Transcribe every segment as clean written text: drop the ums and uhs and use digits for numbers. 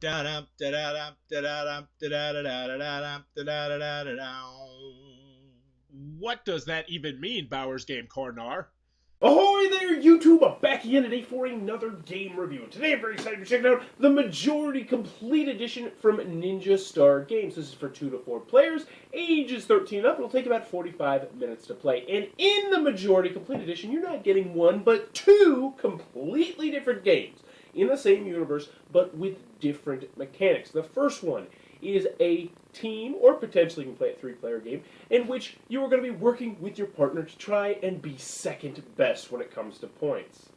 What does that even mean, Bowers Game Corner? Ahoy there, YouTube! I'm back again today for another game review. And today I'm very excited to check out the Majority Complete Edition from Ninja Star Games. This is for 2 to 4 players, ages 13 and up. It'll take about 45 minutes to play. And in the Majority Complete Edition, you're not getting one, but two completely different games in the same universe, but with different mechanics. The first one is a team, or potentially you can play a 3-player game, in which you are going to be working with your partner to try and be second best when it comes to points.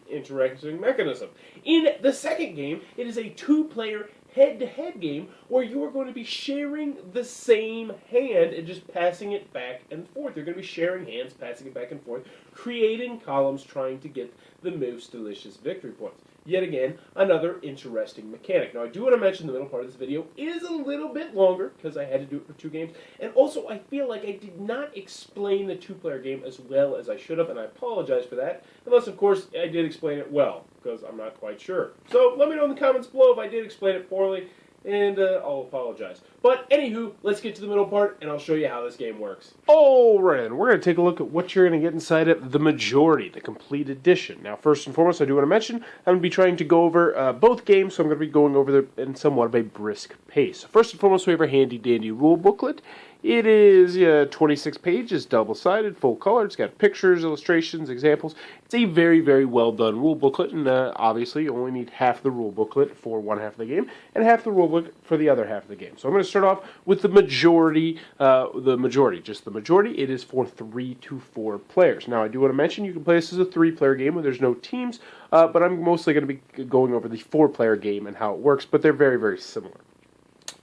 Interesting mechanism. In the second game, it is a 2-player head-to-head game where you are going to be sharing the same hand and just passing it back and forth. You're going to be sharing hands, passing it back and forth, creating columns, trying to get the most delicious victory points. Yet again, another interesting mechanic. Now, I do want to mention the middle part of this video is a little bit longer because I had to do it for 2 games. And also, I feel like I did not explain the 2-player game as well as I should have, and I apologize for that. Unless, of course, I did explain it well, because I'm not quite sure. So, let me know in the comments below if I did explain it poorly, and I'll apologize. But, anywho, let's get to the middle part, and I'll show you how this game works. Alright, then, we're going to take a look at what you're going to get inside of the Majority, the Complete Edition. Now, first and foremost, I do want to mention, I'm going to be trying to go over both games, so I'm going to be going over them in somewhat of a brisk pace. So first and foremost, we have our handy-dandy rule booklet. It is 26 pages, double-sided, full color. It's got pictures, illustrations, examples. It's a very, very well-done rule booklet, and obviously you only need half the rule booklet for one half of the game, and half the rule book for the other half of the game. So I'm going to start off with the Majority, just the Majority. It is for 3 to 4 players. Now, I do want to mention you can play this as a 3-player game where there's no teams, but I'm mostly going to be going over the 4-player game and how it works, but they're very, very similar.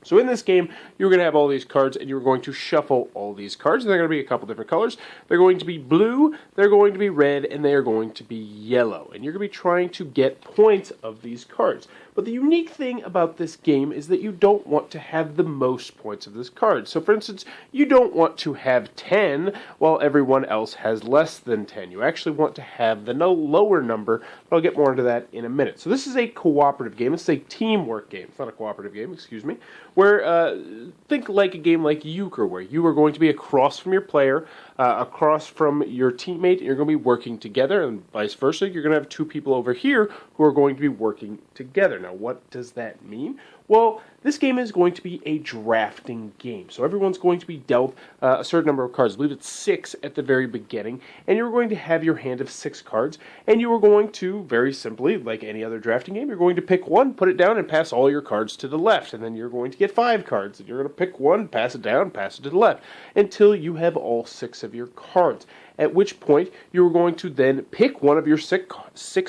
So in this game, you're going to have all these cards, and you're going to shuffle all these cards. And they're going to be a couple different colors. They're going to be blue, they're going to be red, and they are going to be yellow. And you're going to be trying to get points of these cards. But the unique thing about this game is that you don't want to have the most points of this card. So for instance, you don't want to have 10 while everyone else has less than 10. You actually want to have the lower number, but I'll get more into that in a minute. So this is a cooperative game. It's a teamwork game. It's not a cooperative game, excuse me. Where, think like a game like Euchre, where you are going to be across from your player, across from your teammate, and you're going to be working together, and vice versa. You're going to have 2 people over here who are going to be working together. Now, what does that mean? Well, this game is going to be a drafting game. So everyone's going to be dealt a certain number of cards. I believe it's 6 at the very beginning. And you're going to have your hand of 6 cards. And you are going to, very simply, like any other drafting game, you're going to pick one, put it down, and pass all your cards to the left. And then you're going to get 5 cards. And you're going to pick one, pass it down, pass it to the left. Until you have all 6 of your cards. At which point, you're going to then pick one of your 6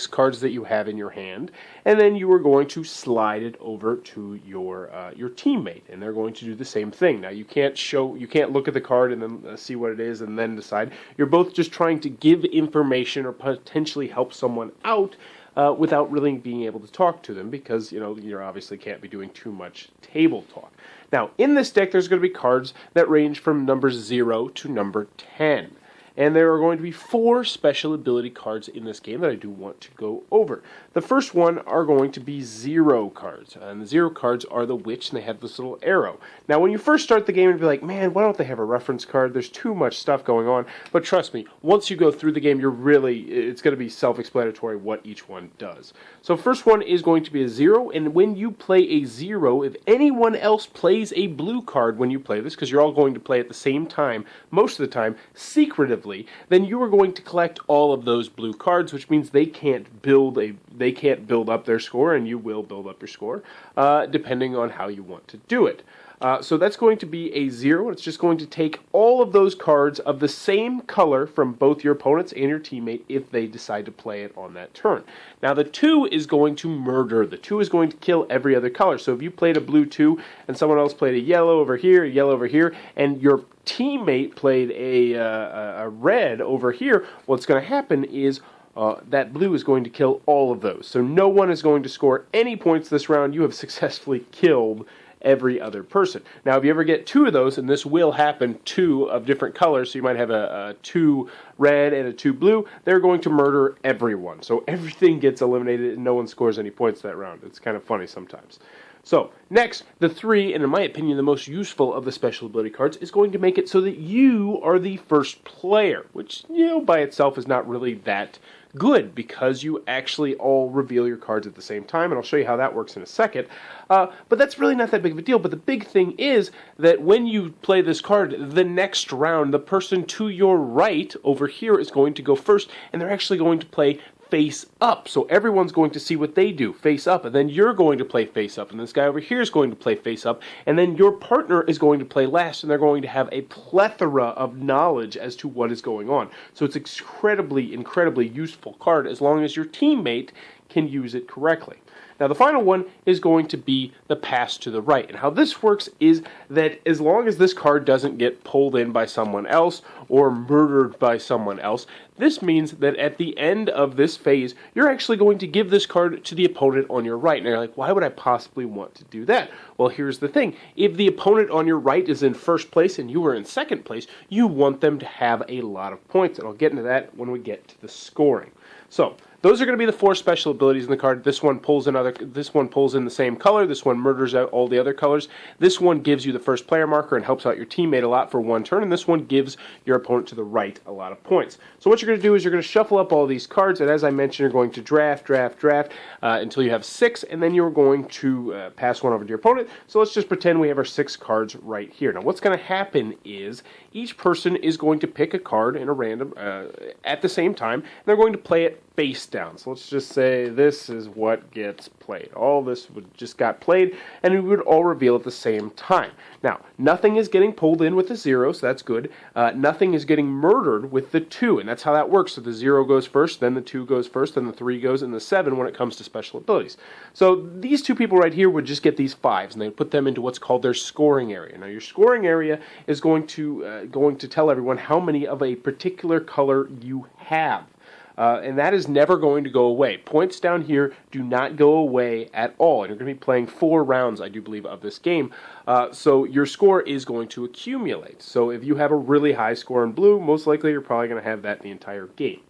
cards that you have in your hand, and then you are going to slide it over to your teammate, and they're going to do the same thing. Now, you can't look at the card and then see what it is and then decide. You're both just trying to give information or potentially help someone out without really being able to talk to them, because you obviously can't be doing too much table talk. Now, in this deck, there's going to be cards that range from number 0 to number 10. And there are going to be 4 special ability cards in this game that I do want to go over. The first one are going to be 0 cards. And the 0 cards are the witch, and they have this little arrow. Now, when you first start the game, you'd be like, man, why don't they have a reference card? There's too much stuff going on. But trust me, once you go through the game, it's going to be self-explanatory what each one does. So first one is going to be a 0, and when you play a 0, if anyone else plays a blue card when you play this, because you're all going to play at the same time, most of the time, secretively, then you are going to collect all of those blue cards, which means they can't build up their score, and you will build up your score, depending on how you want to do it. So that's going to be a 0, and it's just going to take all of those cards of the same color from both your opponents and your teammate if they decide to play it on that turn. Now, the 2 is going to murder. The 2 is going to kill every other color. So if you played a blue 2 and someone else played a yellow over here, and your teammate played a red over here, what's going to happen is that blue is going to kill all of those. So no one is going to score any points this round. You have successfully killed every other person. Now, if you ever get 2 of those, and this will happen, 2 of different colors, so you might have a 2 red and a 2 blue, they're going to murder everyone. So everything gets eliminated, and no one scores any points that round. It's kind of funny sometimes. So, next, the 3, and in my opinion the most useful of the special ability cards, is going to make it so that you are the first player, which, by itself is not really that good because you actually all reveal your cards at the same time, and I'll show you how that works in a second. But that's really not that big of a deal. But the big thing is that when you play this card, the next round, the person to your right over here is going to go first, and they're actually going to play face up. So everyone's going to see what they do, face up, and then you're going to play face up, and this guy over here is going to play face up, and then your partner is going to play last, and they're going to have a plethora of knowledge as to what is going on. So it's incredibly, incredibly useful card as long as your teammate can use it correctly. Now the final one is going to be the pass to the right. And how this works is that as long as this card doesn't get pulled in by someone else or murdered by someone else, this means that at the end of this phase, you're actually going to give this card to the opponent on your right. And you're like, why would I possibly want to do that? Well, here's the thing. If the opponent on your right is in first place and you are in second place, you want them to have a lot of points. And I'll get into that when we get to the scoring. So, those are going to be the 4 special abilities in the card. This one pulls in the same color. This one murders out all the other colors. This one gives you the first player marker and helps out your teammate a lot for 1 turn. And this one gives your opponent to the right a lot of points. So what you're going to do is you're going to shuffle up all these cards. And as I mentioned, you're going to draft until you have 6. And then you're going to pass one over to your opponent. So let's just pretend we have our 6 cards right here. Now what's going to happen is each person is going to pick a card in a random at the same time. And they're going to play it face down. So let's just say this is what gets played. All this just got played, and we would all reveal at the same time. Now, nothing is getting pulled in with the 0, so that's good. Nothing is getting murdered with the 2, and that's how that works. So the 0 goes first, then the 2 goes first, then the 3 goes, and the 7 when it comes to special abilities. So these 2 people right here would just get these 5s, and they put them into what's called their scoring area. Now, your scoring area is going to tell everyone how many of a particular color you have. And that is never going to go away. Points down here do not go away at all. And you're going to be playing 4 rounds, I do believe, of this game. So your score is going to accumulate. So if you have a really high score in blue, most likely you're probably going to have that the entire game.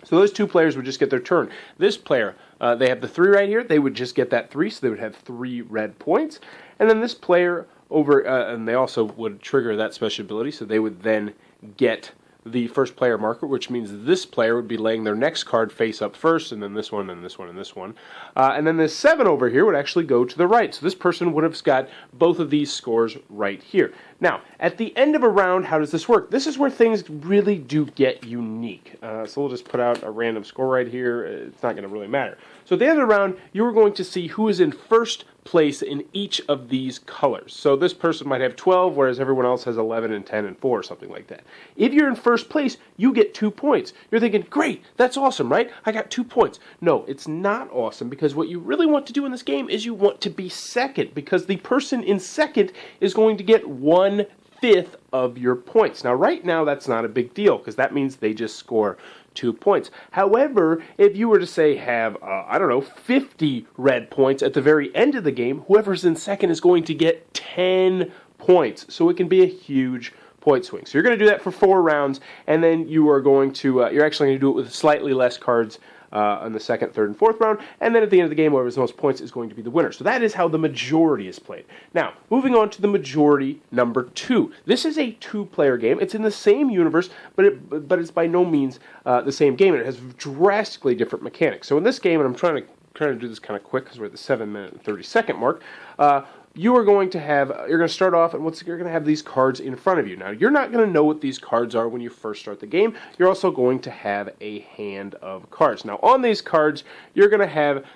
So those 2 players would just get their turn. This player, they have the 3 right here. They would just get that 3, so they would have 3 red points. And then this player over, and they also would trigger that special ability, so they would then get the first player marker, which means this player would be laying their next card face up first, and then this one, and this one, and this one. And then this 7 over here would actually go to the right. So this person would have got both of these scores right here. Now, at the end of a round, how does this work? This is where things really do get unique. So we'll just put out a random score right here. It's not going to really matter. So at the end of the round, you are going to see who is in first place in each of these colors. So this person might have 12, whereas everyone else has 11 and 10 and 4, or something like that. If you're in first place, you get 2 points. You're thinking, great, that's awesome, right? I got 2 points. No, it's not awesome, because what you really want to do in this game is you want to be second, because the person in second is going to get 1/5 of your points. Now, right now, that's not a big deal, because that means they just score 2 points. However, if you were to say have, 50 red points at the very end of the game, whoever's in second is going to get 10 points. So it can be a huge point swing. So you're going to do that for 4 rounds, and then you are going to, you're actually going to do it with slightly less cards on the second, third, and fourth round, and then at the end of the game, whoever has the most points is going to be the winner. So that is how the majority is played. Now, moving on to the majority number 2. This is a 2-player game. It's in the same universe, but it's by no means the same game, and it has drastically different mechanics. So in this game, and I'm trying to do this kind of quick because we're at the 7-minute and 30-second mark, you're going to start off, and you're going to have these cards in front of you. Now, you're not going to know what these cards are when you first start the game. You're also going to have a hand of cards. Now, on these cards, you're going to have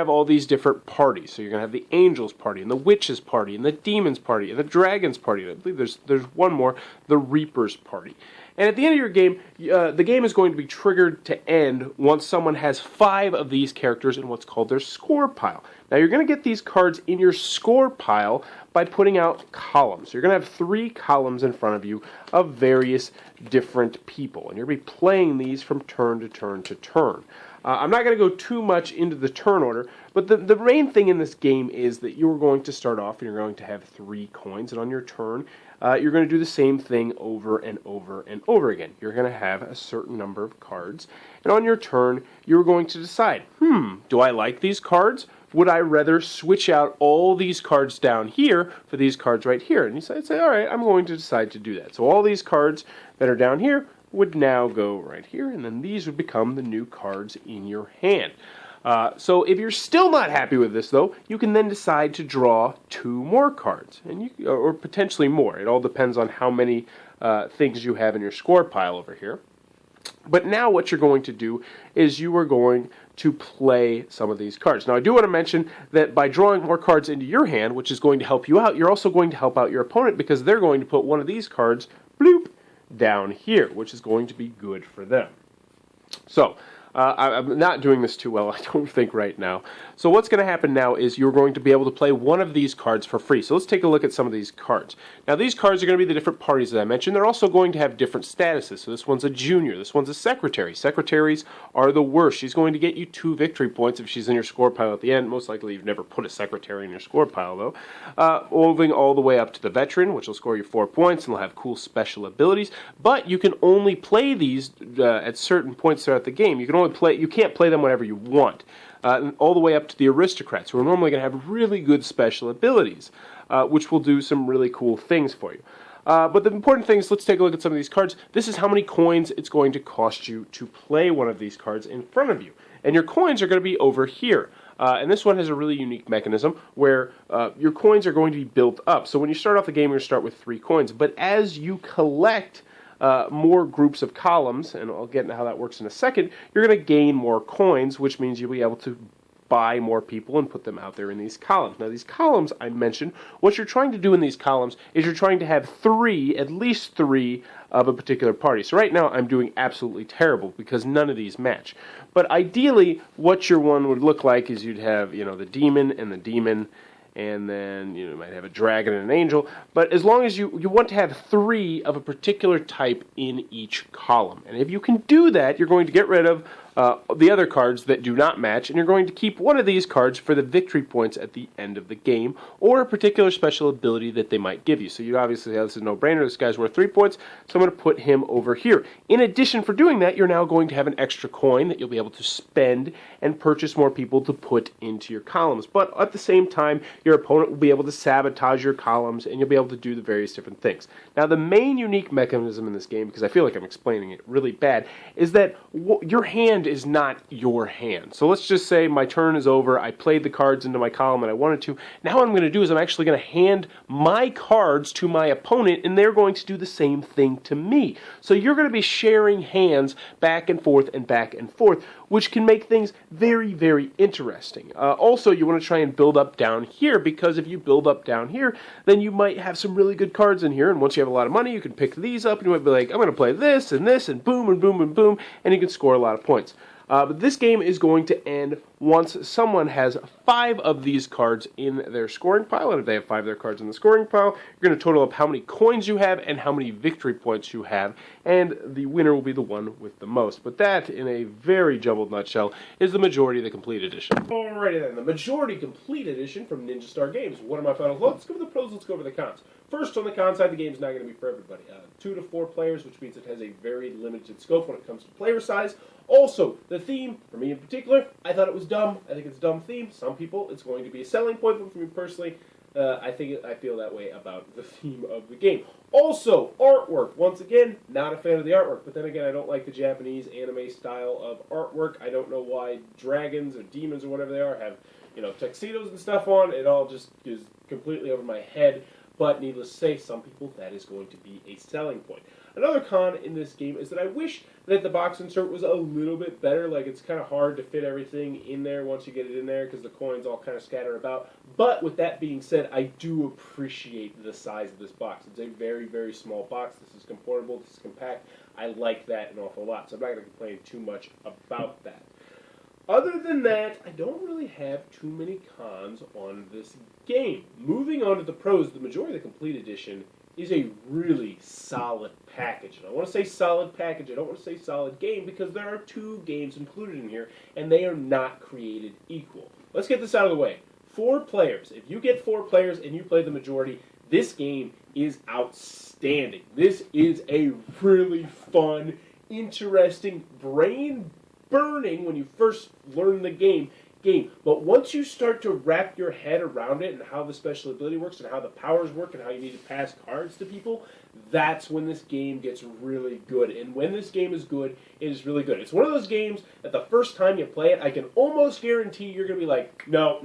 all these different parties. So you're going to have the Angels party, and the Witches party, and the Demons party, and the Dragons party. I believe there's one more, the Reapers party. And at the end of your game, the game is going to be triggered to end once someone has 5 of these characters in what's called their score pile. Now, you're going to get these cards in your score pile by putting out columns. So you're going to have 3 columns in front of you of various different people. And you're going to be playing these from turn to turn to turn. I'm not going to go too much into the turn order, but the main thing in this game is that you're going to start off and you're going to have 3 coins, and on your turn, you're going to do the same thing over and over and over again. You're going to have a certain number of cards, and on your turn, you're going to decide, do I like these cards? would I rather switch out all these cards down here for these cards right here? And you say, all right, I'm going to decide to do that. So all these cards that are down here would now go right here, and then these would become the new cards in your hand. So if you're still not happy with this, though, you can then decide to draw 2 more cards, and or potentially more. It all depends on how many things you have in your score pile over here. But now what you're going to do is you are going to play some of these cards. Now I do want to mention that by drawing more cards into your hand, which is going to help you out, you're also going to help out your opponent because they're going to put one of these cards, bloop, down here, which is going to be good for them. So, I'm not doing this too well, I don't think, right now. So what's going to happen now is you're going to be able to play one of these cards for free. So let's take a look at some of these cards. Now these cards are going to be the different parties that I mentioned. They're also going to have different statuses. So this one's a junior, this one's a secretary. Secretaries are the worst. She's going to get you 2 victory points if she's in your score pile at the end. Most likely you've never put a secretary in your score pile, though. Moving all the way up to the veteran, which will score you 4 points and will have cool special abilities. But you can only play these at certain points throughout the game. You can't play them whenever you want. All the way up to the aristocrats, who are normally going to have really good special abilities, which will do some really cool things for you. But the important thing is, let's take a look at some of these cards. This is how many coins it's going to cost you to play one of these cards in front of you. And your coins are going to be over here. And this one has a really unique mechanism where your coins are going to be built up. So when you start off the game, you're going to start with 3 coins. But as you collect more groups of columns, and I'll get into how that works in a second, you're going to gain more coins, which means you'll be able to buy more people and put them out there in these columns. Now these columns I mentioned, what you're trying to do in these columns is you're trying to have 3, at least 3, of a particular party. So right now I'm doing absolutely terrible because none of these match. But ideally, what your one would look like is you'd have, the demon, and then you might have a dragon and an angel. But as long as you want to have 3 of a particular type in each column. And if you can do that, you're going to get rid of the other cards that do not match, and you're going to keep one of these cards for the victory points at the end of the game, or a particular special ability that they might give you. So you obviously have, this is a no-brainer, this guy's worth 3 points, so I'm going to put him over here. In addition, for doing that, you're now going to have an extra coin that you'll be able to spend and purchase more people to put into your columns. But at the same time, your opponent will be able to sabotage your columns, and you'll be able to do the various different things. Now, the main unique mechanism in this game, because I feel like I'm explaining it really bad, is that your hand is not your hand. So let's just say my turn is over, I played the cards into my column and I wanted to. Now what I'm going to do is I'm actually going to hand my cards to my opponent, and they're going to do the same thing to me. So you're going to be sharing hands back and forth, which can make things very, very interesting. Also, you want to try and build up down here, because if you build up down here, then you might have some really good cards in here, and once you have a lot of money, you can pick these up, and you might be like, I'm going to play this, and boom, and boom, and boom, and you can score a lot of points. But this game is going to end once someone has 5 of these cards in their scoring pile, and if they have 5 of their cards in the scoring pile, you're going to total up how many coins you have and how many victory points you have, and the winner will be the one with the most. But that, in a very jumbled nutshell, is the Majority of the Complete Edition. Alrighty then, the Majority Complete Edition from Ninja Star Games. What are my final thoughts? Let's go over the pros, let's go over the cons. First, on the con side, the game is not going to be for everybody. 2 to 4 players, which means it has a very limited scope when it comes to player size. Also, the theme, for me in particular, I thought it was dumb. I think it's a dumb theme. Some people, it's going to be a selling point, but for me personally, I feel that way about the theme of the game. Also, artwork. Once again, not a fan of the artwork, but then again, I don't like the Japanese anime style of artwork. I don't know why dragons or demons or whatever they are have, tuxedos and stuff on. It all just is completely over my head. But needless to say, some people, that is going to be a selling point. Another con in this game is that I wish that the box insert was a little bit better. Like, it's kind of hard to fit everything in there once you get it in there because the coins all kind of scatter about. But with that being said, I do appreciate the size of this box. It's a very, very small box. This is comfortable. This is compact. I like that an awful lot. So I'm not going to complain too much about that. Other than that, I don't really have too many cons on this game. Moving on to the pros, the Majority of the Complete Edition is a really solid package. And I want to say solid package, I don't want to say solid game, because there are 2 games included in here, and they are not created equal. Let's get this out of the way. 4 players. If you get 4 players and you play the Majority, this game is outstanding. This is a really fun, interesting, brain-burning, when you first learn the game, game. But once you start to wrap your head around it and how the special ability works and how the powers work and how you need to pass cards to people, that's when this game gets really good. And when this game is good, it is really good. It's one of those games that the first time you play it, I can almost guarantee you're going to be like, no,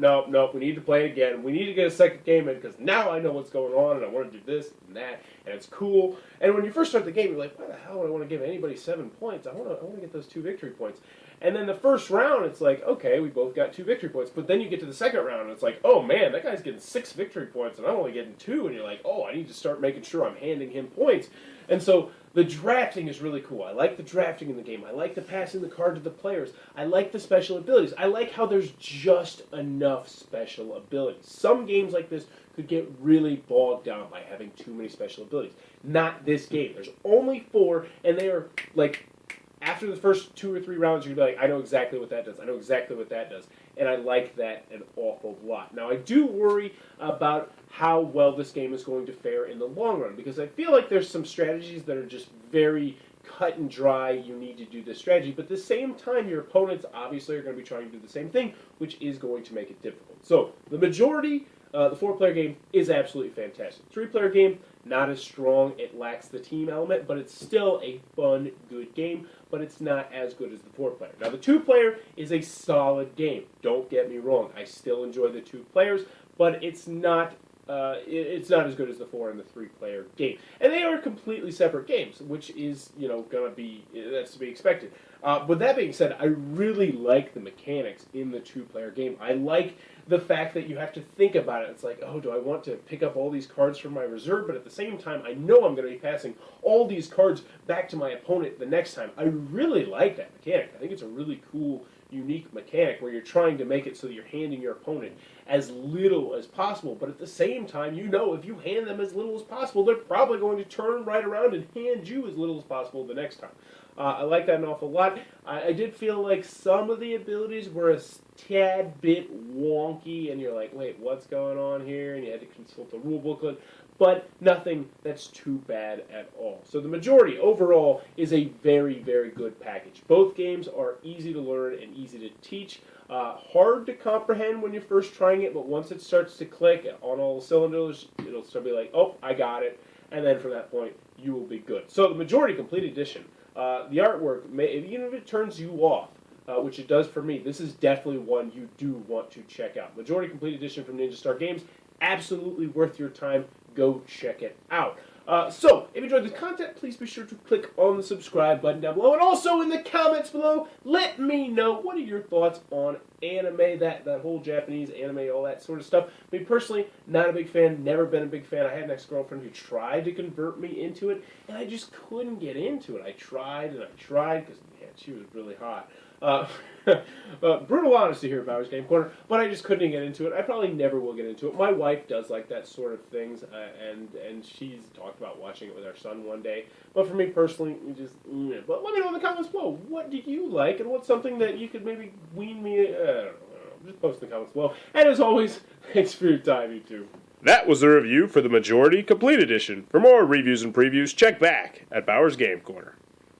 we need to play it again. We need to get a second game in because now I know what's going on and I want to do this and that and it's cool. And when you first start the game, you're like, why the hell would I want to give anybody 7 points? I want to get those 2 victory points. And then the first round, it's like, okay, we both got 2 victory points. But then you get to the second round, and it's like, oh man, that guy's getting 6 victory points, and I'm only getting 2. And you're like, oh, I need to start making sure I'm handing him points. And so the drafting is really cool. I like the drafting in the game. I like the passing the card to the players. I like the special abilities. I like how there's just enough special abilities. Some games like this could get really bogged down by having too many special abilities. Not this game. There's only 4, and they are like, after the first 2 or 3 rounds, you're going to be like, I know exactly what that does. I know exactly what that does. And I like that an awful lot. Now, I do worry about how well this game is going to fare in the long run, because I feel like there's some strategies that are just very cut and dry. You need to do this strategy. But at the same time, your opponents obviously are going to be trying to do the same thing, which is going to make it difficult. So, the majority, the 4-player game is absolutely fantastic. 3-player game, not as strong. It lacks the team element, but it's still a fun, good game, but it's not as good as the 4-player. Now, the 2-player is a solid game. Don't get me wrong. I still enjoy the 2 players, but it's not as good as the 4 and the 3-player game. And they are completely separate games, which is, going to be, that's to be expected. But that being said, I really like the mechanics in the 2-player game. I like the fact that you have to think about it. It's like, oh, do I want to pick up all these cards from my reserve? But at the same time, I know I'm going to be passing all these cards back to my opponent the next time. I really like that mechanic. I think it's a really cool, unique mechanic where you're trying to make it so that you're handing your opponent as little as possible. But at the same time, if you hand them as little as possible, they're probably going to turn right around and hand you as little as possible the next time. I like that an awful lot. I did feel like some of the abilities were a tad bit wonky, and you're like, wait, what's going on here? And you had to consult the rule booklet, but nothing that's too bad at all. So the majority, overall, is a very, very good package. Both games are easy to learn and easy to teach. Hard to comprehend when you're first trying it, but once it starts to click on all the cylinders, it'll start to be like, oh, I got it. And then from that point, you will be good. So the majority complete edition. The artwork, even if it turns you off, which it does for me, this is definitely one you do want to check out. Majority Complete Edition from Ninja Star Games, absolutely worth your time. Go check it out. So, if you enjoyed this content, please be sure to click on the subscribe button down below. And also in the comments below, let me know what are your thoughts on anime, that whole Japanese anime, all that sort of stuff. Me personally, not a big fan, never been a big fan. I had an ex-girlfriend who tried to convert me into it, and I just couldn't get into it. I tried and I tried because, man, she was really hot. Brutal honesty here at Bowers Game Corner, but I just couldn't get into it. I probably never will get into it. My wife does like that sort of things, and she's talked about watching it with our son one day. But for me personally, But let me know in the comments below, what do you like, and what's something that you could maybe wean me, I don't know, just post in the comments below. And as always, thanks for your time, YouTube. That was the review for the Majority Complete Edition. For more reviews and previews, check back at Bowers Game Corner.